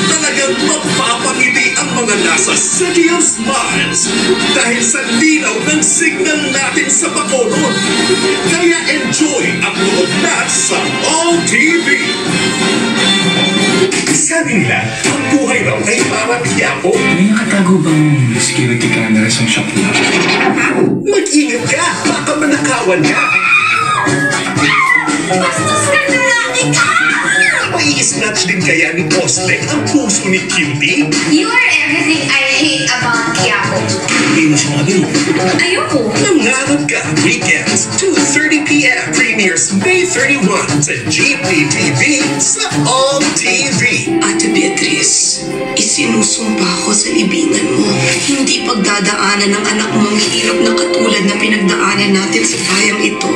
Talagang mapapangiti ang mga nasa City of Smiles dahil sa linaw ng signal natin sa Bacolod. Kaya enjoy ang nood na sa All TV. Sabi nila, ang buhay raw ay parang Quiapo. May nakatago bang security camera sa shop na? Mag-ingat ka, baka manakawan ka. Bastos ka na laki ka! Mai-snatch din kaya ni Ostek ang puso ni Cutie? You are everything I hate about Quiapo. Hindi mo sinabi mo. Ayoko. Nangarap ka weekends, 2:30 p.m. Premieres May 31 sa Jeepney TV sa All TV. Ate Beatrice, isinusumpa ko sa libingan mo. Hindi pagdadaanan ng anak mo ang hirap na katulad na pinagdaanan natin sa bayang ito.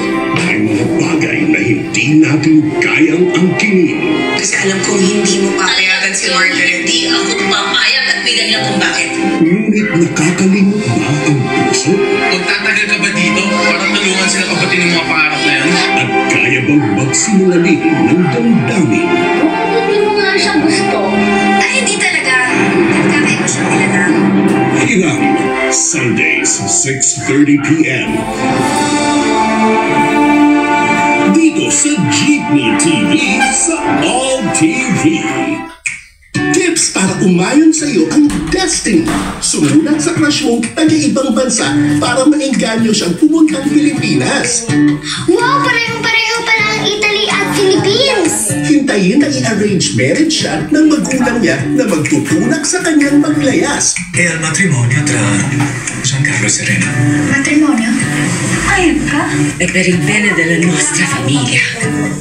May mga bagay na hindi natin kayang angkinin. Kasi alam kong hindi mo papayagan si Margaret. Hindi ako papayag at bilang lang kung bakit. Ngunit nakakalimot ba ang puso? Magtatagal ka ba dito para tulungan sila kapatid ng mga pangarap na yan? At kaya bang magsinungaling ng damdamin? Kung hindi mo nga siya gusto. Ay, hindi talaga. Kaya ko siyang nilalang. Hiram, Sundays, 6:30 p.m. Dito sa Jeepney TV sa All TV. Tips para umayon sa iyo ang destiny. Sumunod sa crush mo taga-ibang bansa para maengganyo siyang pumuntang Pilipinas. Wow, parehong-pareho pala ang Italy at Philippines. Hintayin na i-arrange marriage siya ng magulang niya na magtutunak sa kanyang paglayas. E al matrimonio tra Giancarlo e Serena. Matrimonio? Ayun ka? E per il bene della nostra famiglia.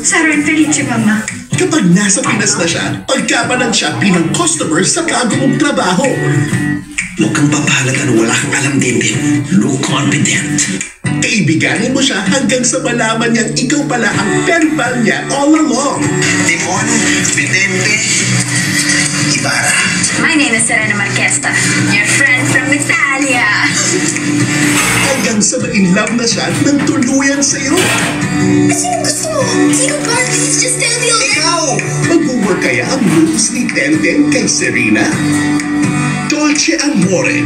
Sarò infelice, mamma. Kapag nasa Pinas na siya, pagkapanan siya bilang customer sa bago mong trabaho. Huwag kang papahalat ano wala kang alam din. Look confident. Kaibiganin mo siya hanggang sa malaman niyang ikaw pala ang pen pal niya all along. Timon, Vidente, Ibarra. My name is Serena Marquesta, your friend from Italia. Hanggang sa ma-inlove na siya ng tuluyan sa'yo. Sino gusto mo? Sino ba? Please just tell me already. Ikaw! Mag-work kaya ang moves ni Tenten kay Serena? Dolce Amore,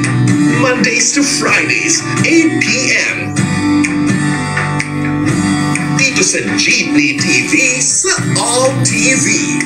Mondays to Fridays, 8 p.m. Dito sa Jeepney TV sa All TV.